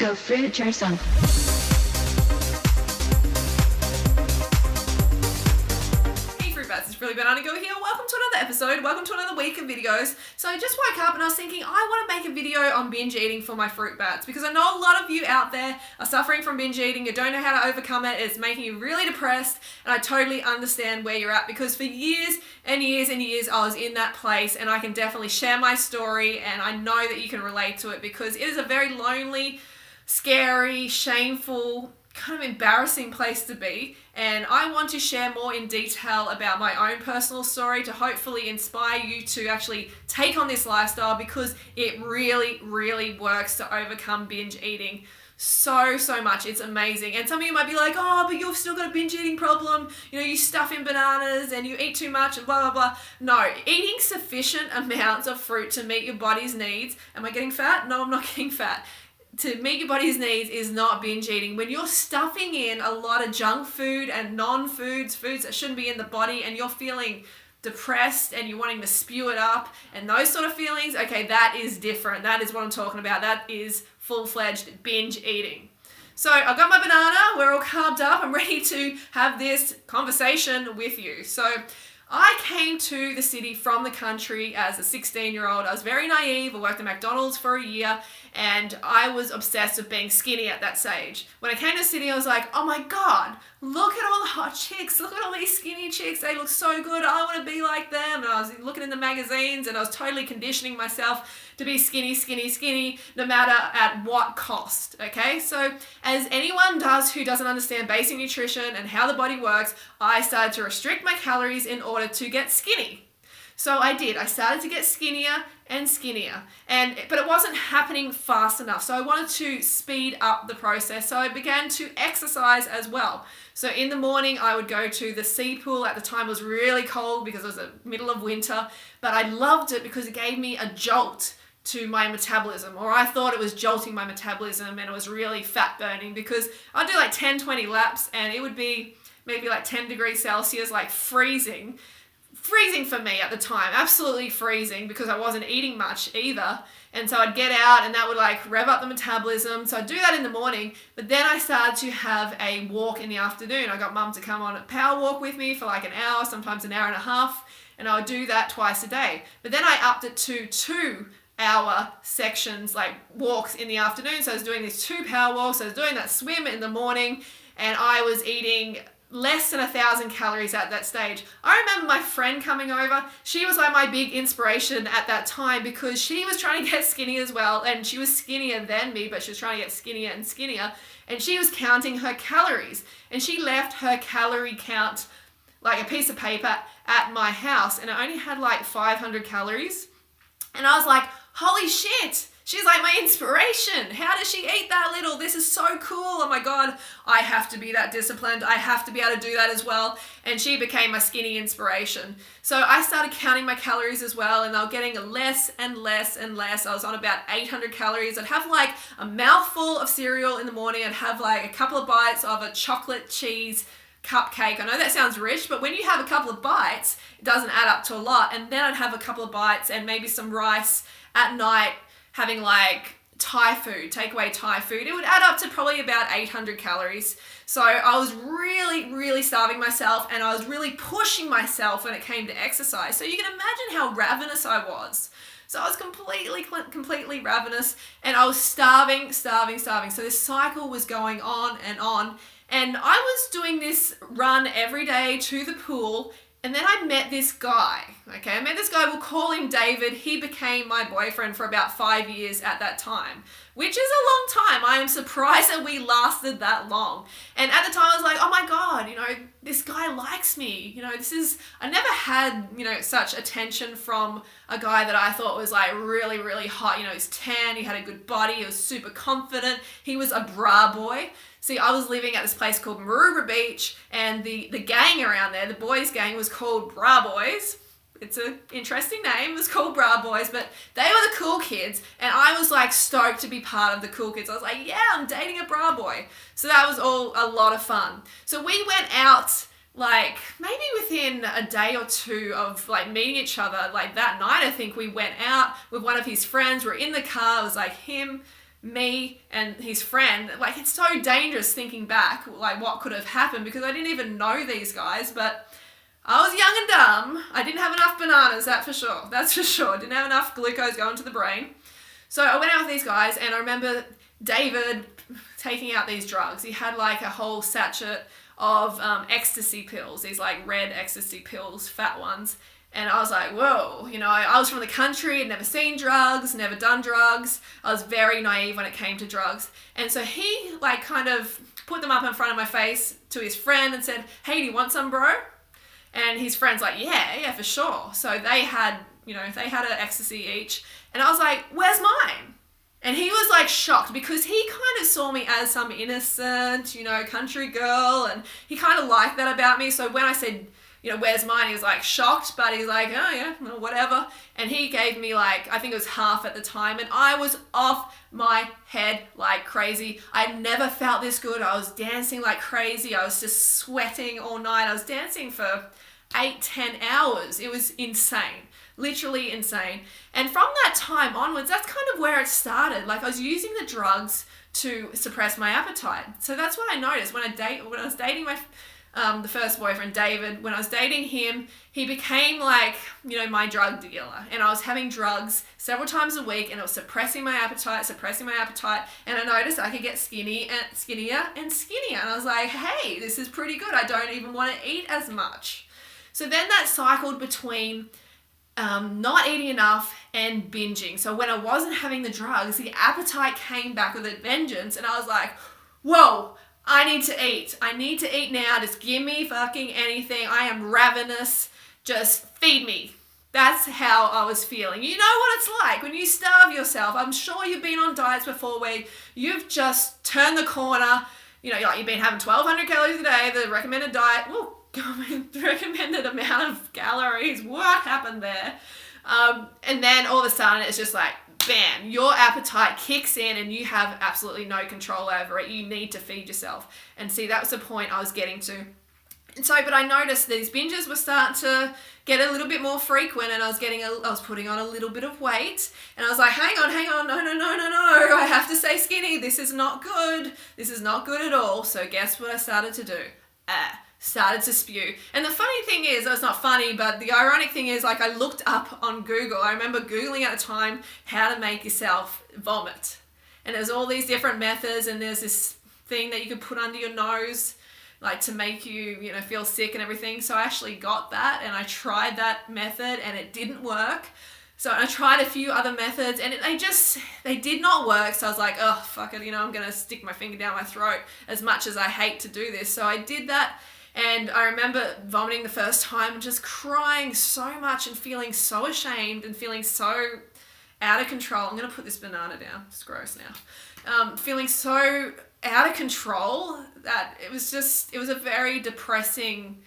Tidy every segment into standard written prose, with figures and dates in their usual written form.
Go fruit yourself. Hey Fruit Bats, it's Brilly Banana Girl here. Welcome to another episode. Welcome to another week of videos. So I just woke up and I was thinking I want to make a video on binge eating for my Fruit Bats because I know a lot of you out there are suffering from binge eating. You don't know how to overcome it. It's making you really depressed, and I totally understand where you're at because for years and years and years I was in that place, and I can definitely share my story, and I know that you can relate to it because it is a very lonely, scary, shameful, kind of embarrassing place to be, and I want to share more in detail about my own personal story to hopefully inspire you to actually take on this lifestyle because it really works to overcome binge eating so much. It's amazing. And some of you might be like, oh, but you've still got a binge eating problem, you know, you stuff in bananas and you eat too much and blah blah blah. No, eating sufficient amounts of fruit to meet your body's needs. Am I getting fat? No, I'm not getting fat. To meet your body's needs is not binge eating. When you're stuffing in a lot of junk food and non-foods, foods that shouldn't be in the body, and you're feeling depressed and you're wanting to spew it up and those sort of feelings, okay, that is different. That is what I'm talking about. That is full-fledged binge eating. So I've got my banana, we're all carved up, I'm ready to have this conversation with you. So I came to the city from the country as a 16-year-old. I was very naive. I worked at McDonald's for a year and I was obsessed with being skinny at that stage. When I came to the city, I was like, oh my God, look at all the hot chicks. Look at all these skinny chicks. They look so good. I want to be like them. And I was looking in the magazines and I was totally conditioning myself to be skinny, no matter at what cost, okay? So as anyone does who doesn't understand basic nutrition and how the body works, I started to restrict my calories in order to get skinny. So I did. I started to get skinnier and skinnier, but it wasn't happening fast enough. So I wanted to speed up the process. So I began to exercise as well. So in the morning, I would go to the sea pool. At the time, it was really cold because it was the middle of winter, but I loved it because it gave me a jolt to my metabolism, or I thought it was jolting my metabolism, and it was really fat burning because I'd do like 10-20 laps and it would be maybe like 10 degrees Celsius, like freezing for me at the time, absolutely freezing because I wasn't eating much either. And so I'd get out and that would like rev up the metabolism. So I'd do that in the morning, but then I started to have a walk in the afternoon. I got mum to come on a power walk with me for like an hour, sometimes an hour and a half, and I would do that twice a day. But then I upped it to 2-hour sections, like walks in the afternoon. So I was doing these 2 power walks. I was doing that swim in the morning, and I was eating less than 1,000 calories at that stage. I remember my friend coming over. She was like my big inspiration at that time because she was trying to get skinny as well, and she was skinnier than me, but she was trying to get skinnier and skinnier, and she was counting her calories, and she left her calorie count, like a piece of paper, at my house, and it only had like 500 calories, and I was like, holy shit, she's like my inspiration. How does she eat that little? This is so cool. Oh my God, I have to be that disciplined. I have to be able to do that as well. And she became my skinny inspiration. So I started counting my calories as well, and they were getting less and less and less. I was on about 800 calories. I'd have like a mouthful of cereal in the morning. I'd have like a couple of bites of a chocolate cheese cupcake. I know that sounds rich, but when you have a couple of bites, it doesn't add up to a lot. And then I'd have a couple of bites and maybe some rice at night, having like Thai food, takeaway Thai food. It would add up to probably about 800 calories. So I was really starving myself, and I was really pushing myself when it came to exercise. So you can imagine how ravenous I was. So I was completely ravenous, and I was starving. So this cycle was going on, and I was doing this run every day to the pool. And then I met this guy, okay? I met this guy, we'll call him David. He became my boyfriend for about 5 years at that time, which is a long time. I am surprised that we lasted that long. And at the time I was like, oh my God, you know, this guy likes me. You know, I never had, you know, such attention from a guy that I thought was like really hot. You know, he's tan, he had a good body, he was super confident, he was a bra boy. See, I was living at this place called Maroubra Beach, and the gang around there, the boys gang, was called Bra Boys. It's an interesting name. It was called Bra Boys, but they were the cool kids, and I was like stoked to be part of the cool kids. I was like, yeah, I'm dating a bra boy. So that was all a lot of fun. So we went out like maybe within a day or two of like meeting each other. Like that night, I think we went out with one of his friends. We're in the car. It was like him, me and his friend, like, it's so dangerous thinking back, like, what could have happened, because I didn't even know these guys, but I was young and dumb. I didn't have enough bananas, that's for sure. Didn't have enough glucose going to the brain. So I went out with these guys, and I remember David taking out these drugs. He had like a whole sachet of ecstasy pills, these like red ecstasy pills, fat ones. And I was like, whoa, you know, I was from the country, had never seen drugs, never done drugs. I was very naive when it came to drugs. And so he like kind of put them up in front of my face to his friend and said, hey, do you want some, bro? And his friend's like, yeah, for sure. So they had an ecstasy each. And I was like, where's mine? And he was like shocked, because he kind of saw me as some innocent, you know, country girl. And he kind of liked that about me. So when I said, you know, where's mine? He was like shocked, but he's like, oh yeah, well, whatever. And he gave me like, I think it was half at the time. And I was off my head like crazy. I'd never felt this good. I was dancing like crazy. I was just sweating all night. I was dancing for 8-10 hours. It was insane. Literally insane. And from that time onwards, that's kind of where it started. Like, I was using the drugs to suppress my appetite. So that's what I noticed when I was dating my the first boyfriend, David. When I was dating him, he became like, you know, my drug dealer, and I was having drugs several times a week, and it was suppressing my appetite, and I noticed I could get skinnier and skinnier, and I was like, hey, this is pretty good. I don't even want to eat as much. So then that cycled between not eating enough and binging. So when I wasn't having the drugs, the appetite came back with a vengeance, and I was like, whoa, I need to eat. I need to eat now. Just give me fucking anything. I am ravenous. Just feed me. That's how I was feeling. You know what it's like when you starve yourself. I'm sure you've been on diets before where you've just turned the corner. You know, you've been having 1,200 calories a day, the recommended diet. Ooh, the recommended amount of calories. What happened there? And then all of a sudden it's just like, bam, your appetite kicks in and you have absolutely no control over it. You need to feed yourself. And see, that was the point I was getting to. And so, but I noticed these binges were starting to get a little bit more frequent, and I was putting on a little bit of weight, and I was like, hang on, no, I have to stay skinny. This is not good. This is not good at all. So guess what I started to do? Started to spew. And the funny thing is, it's not funny, but the ironic thing is, like, I looked up on Google. I remember Googling at the time how to make yourself vomit. And there's all these different methods, and there's this thing that you could put under your nose, like, to make you, you know, feel sick and everything. So I actually got that, and I tried that method, and it didn't work. So I tried a few other methods, and they did not work. So I was like, oh, fuck it, you know, I'm going to stick my finger down my throat, as much as I hate to do this. So I did that. And I remember vomiting the first time and just crying so much and feeling so ashamed and feeling so out of control. I'm going to put this banana down. It's gross now. Feeling so out of control that it was a very depressing,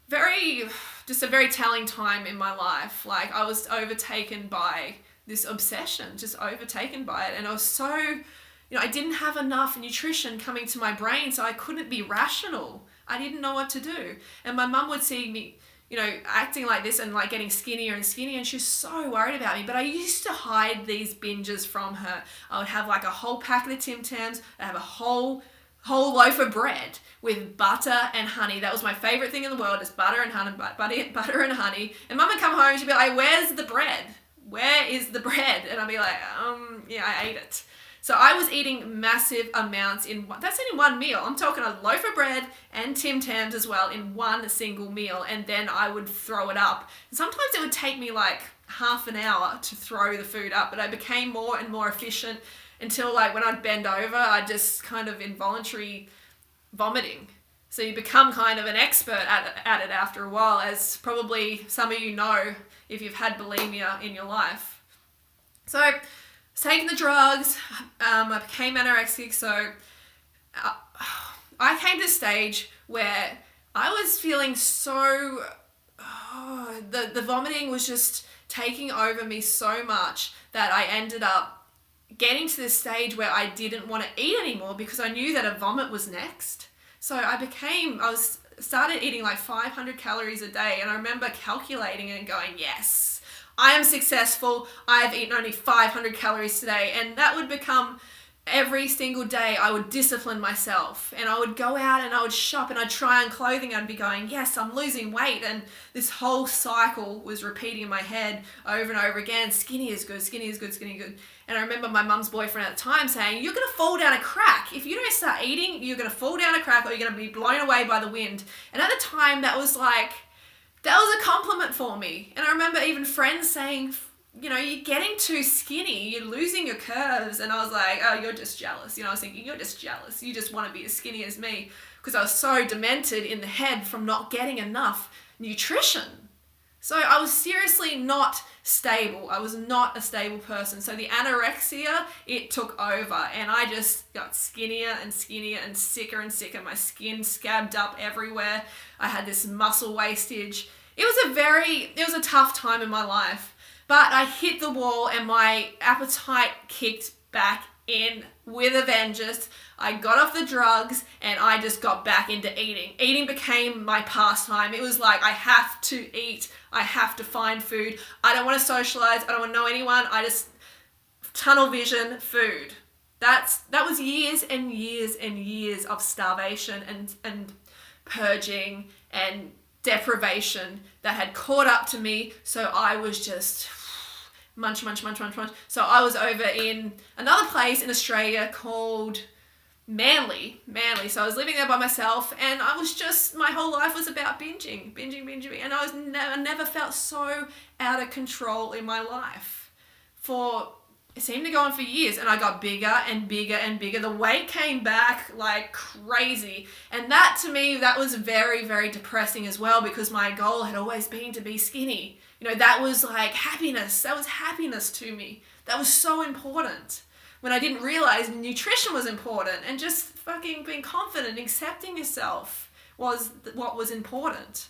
just a very telling time in my life. Like, I was overtaken by this obsession, just overtaken by it. And I was so, you know, I didn't have enough nutrition coming to my brain, so I couldn't be rational. I didn't know what to do. And my mum would see me, you know, acting like this and like getting skinnier and skinnier, and she was so worried about me. But I used to hide these binges from her. I would have like a whole packet of Tim Tams. I'd have a whole loaf of bread with butter and honey. That was my favorite thing in the world, is butter and honey. And mum would come home and she'd be like, where's the bread? Where is the bread? And I'd be like, yeah, I ate it. So I was eating massive amounts that's in one meal. I'm talking a loaf of bread and Tim Tams as well in one single meal, and then I would throw it up. And sometimes it would take me like half an hour to throw the food up, but I became more and more efficient until, like, when I'd bend over, I'd just kind of involuntary vomiting. So you become kind of an expert at it after a while, as probably some of you know if you've had bulimia in your life. So I was taking the drugs, I became anorexic, so I came to a stage where I was feeling so, the vomiting was just taking over me so much that I ended up getting to this stage where I didn't want to eat anymore, because I knew that a vomit was next. So I started eating like 500 calories a day, and I remember calculating it and going, yes, I am successful. I've eaten only 500 calories today. And that would become every single day I would discipline myself, and I would go out and I would shop and I'd try on clothing. I'd be going, yes, I'm losing weight. And this whole cycle was repeating in my head over and over again. Skinny is good, skinny is good, skinny is good. And I remember my mum's boyfriend at the time saying, you're going to fall down a crack. If you don't start eating, you're going to fall down a crack, or you're going to be blown away by the wind. And at the time, that was a compliment for me. And I remember even friends saying, you're getting too skinny, you're losing your curves. And I was like, oh, you're just jealous. I was thinking, you're just jealous. You just want to be as skinny as me, because I was so demented in the head from not getting enough nutrition. So I was seriously not stable. I was not a stable person. So the anorexia, it took over, and I just got skinnier and skinnier and sicker. My skin scabbed up everywhere. I had this muscle wastage. It was a tough time in my life. But I hit the wall and my appetite kicked back in with a vengeance. I got off the drugs and I just got back into eating. Eating became my pastime. It was like, I have to eat. I have to find food. I don't want to socialize. I don't want to know anyone. I just tunnel vision food. That was years and years and years of starvation and purging and deprivation that had caught up to me. So I was just munch. So I was over in another place in Australia called Manly. So I was living there by myself, and I was just, my whole life was about binging. And I never felt so out of control in my life. It seemed to go on for years, and I got bigger and bigger and bigger. The weight came back like crazy. And that, to me, that was very, very depressing as well, because my goal had always been to be skinny. That was like happiness. That was happiness to me. That was so important. When I didn't realize nutrition was important, and just fucking being confident, accepting yourself was what was important.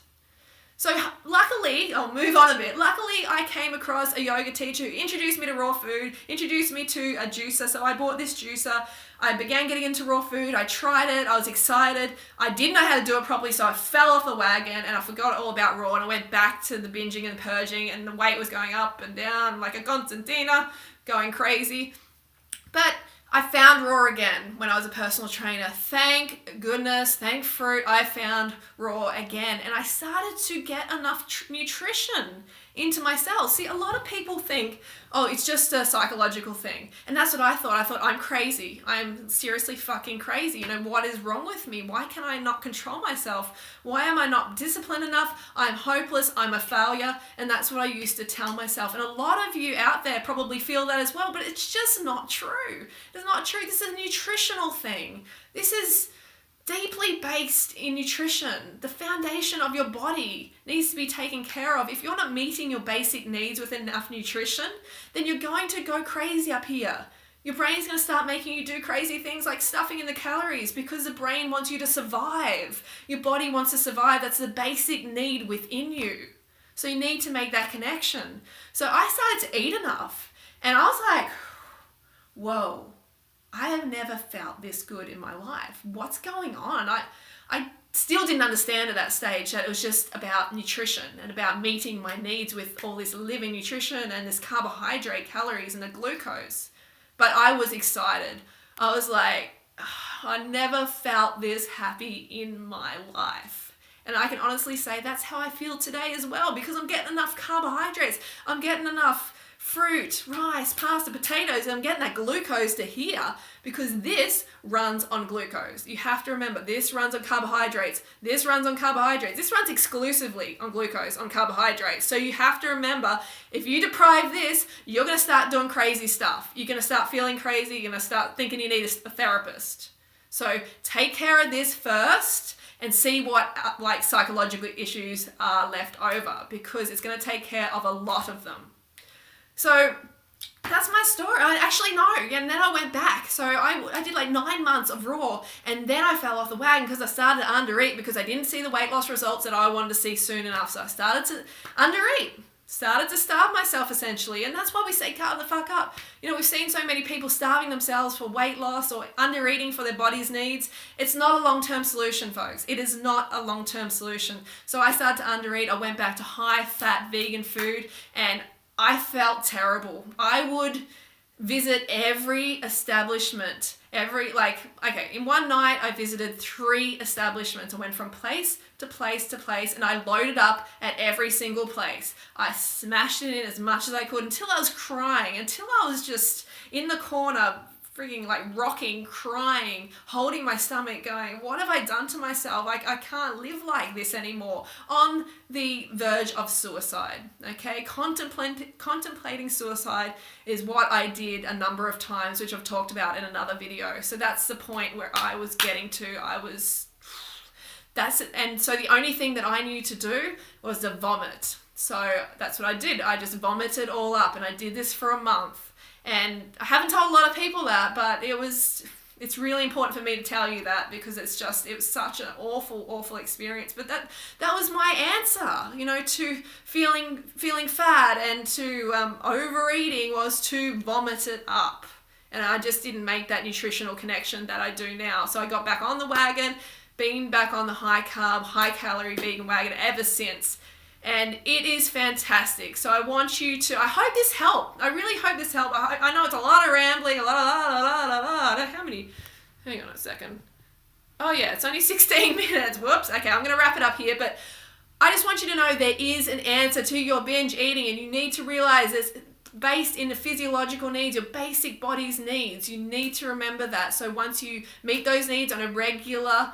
So luckily, I'll move on a bit. Luckily, I came across a yoga teacher who introduced me to raw food, introduced me to a juicer. So I bought this juicer. I began getting into raw food. I tried it. I was excited. I didn't know how to do it properly, so I fell off the wagon and I forgot all about raw, and I went back to the binging and purging, and the weight was going up and down like a Constantina, going crazy. But I found raw again when I was a personal trainer. Thank goodness, thank fruit, I found raw again. And I started to get enough nutrition into my cells. See, a lot of people think, oh, it's just a psychological thing. And that's what I thought. I thought, I'm crazy. I'm seriously fucking crazy. What is wrong with me? Why can I not control myself? Why am I not disciplined enough? I'm hopeless. I'm a failure. And that's what I used to tell myself. And a lot of you out there probably feel that as well, but it's just not true. It's not true. This is a nutritional thing. This is deeply based in nutrition. The foundation of your body needs to be taken care of. If you're not meeting your basic needs with enough nutrition, then you're going to go crazy up here. Your brain's going to start making you do crazy things like stuffing in the calories, because the brain wants you to survive. Your body wants to survive. That's the basic need within you. So you need to make that connection. So I started to eat enough, and I was like, whoa, I have never felt this good in my life. What's going on? I still didn't understand at that stage that it was just about nutrition and about meeting my needs with all this living nutrition and this carbohydrate, calories, and the glucose. But I was excited. I was like, I never felt this happy in my life. And I can honestly say that's how I feel today as well, because I'm getting enough carbohydrates. I'm getting enough fruit, rice, pasta, potatoes, and I'm getting that glucose to here, because this runs on glucose. You have to remember, this runs on carbohydrates. This runs on carbohydrates. This runs exclusively on glucose, on carbohydrates. So you have to remember, if you deprive this, you're going to start doing crazy stuff. You're going to start feeling crazy. You're going to start thinking you need a therapist. So take care of this first and see what psychological issues are left over, because it's going to take care of a lot of them. So that's my story. And then I went back. So I did like 9 months of raw, and then I fell off the wagon because I started to undereat, because I didn't see the weight loss results that I wanted to see soon enough. So I started to undereat, started to starve myself essentially. And that's why we say carve the fuck up. We've seen so many people starving themselves for weight loss or undereating for their body's needs. It's not a long-term solution, folks. It is not a long-term solution. So I started to undereat. I went back to high-fat vegan food, and I felt terrible. visit every establishment. In one night I visited 3 establishments. I went from place to place to place, and I loaded up at every single place. I smashed it in as much as I could until I was crying, until I was just in the corner freaking like rocking, crying, holding my stomach going, what have I done to myself? I can't live like this anymore. On the verge of suicide, okay? Contemplating suicide is what I did a number of times, which I've talked about in another video. So that's the point where I was getting to. That's it. And so the only thing that I knew to do was to vomit. So that's what I did. I just vomited all up, and I did this for a month. And I haven't told a lot of people that, but it's really important for me to tell you that, because it was such an awful experience. But that was my answer, to feeling fat and to overeating, was to vomit it up. And I just didn't make that nutritional connection that I do now. So I got back on the wagon, been back on the high carb, high calorie vegan wagon ever since. And it is fantastic. So I hope this helped. I really hope this helped. I know it's a lot of rambling, a lot of how many? Hang on a second. Oh yeah, it's only 16 minutes. Whoops. Okay, I'm going to wrap it up here. But I just want you to know there is an answer to your binge eating, and you need to realize it's based in the physiological needs, your basic body's needs. You need to remember that. So once you meet those needs on a regular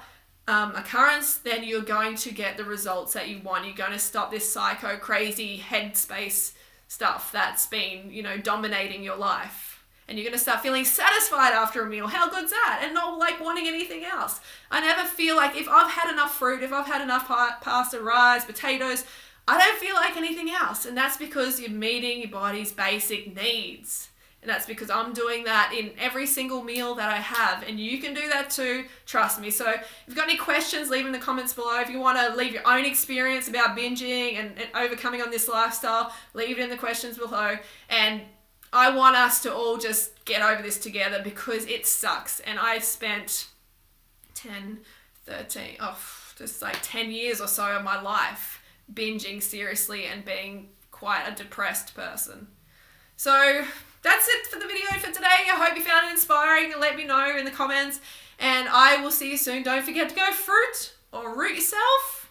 occurrence, then you're going to get the results that you want. You're going to stop this psycho crazy headspace stuff that's been, dominating your life. And you're going to start feeling satisfied after a meal. How good's that? And not like wanting anything else. I never feel like, if I've had enough fruit, if I've had enough pasta, rice, potatoes, I don't feel like anything else. And that's because you're meeting your body's basic needs. And that's because I'm doing that in every single meal that I have. And you can do that too, trust me. So if you've got any questions, leave in the comments below. If you want to leave your own experience about binging and overcoming on this lifestyle, leave it in the questions below. And I want us to all just get over this together, because it sucks. And I spent 10 years or so of my life binging seriously and being quite a depressed person. So that's it for the video for today. I hope you found it inspiring, and let me know in the comments. And I will see you soon. Don't forget to go fruit or root yourself,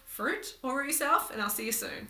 and I'll see you soon.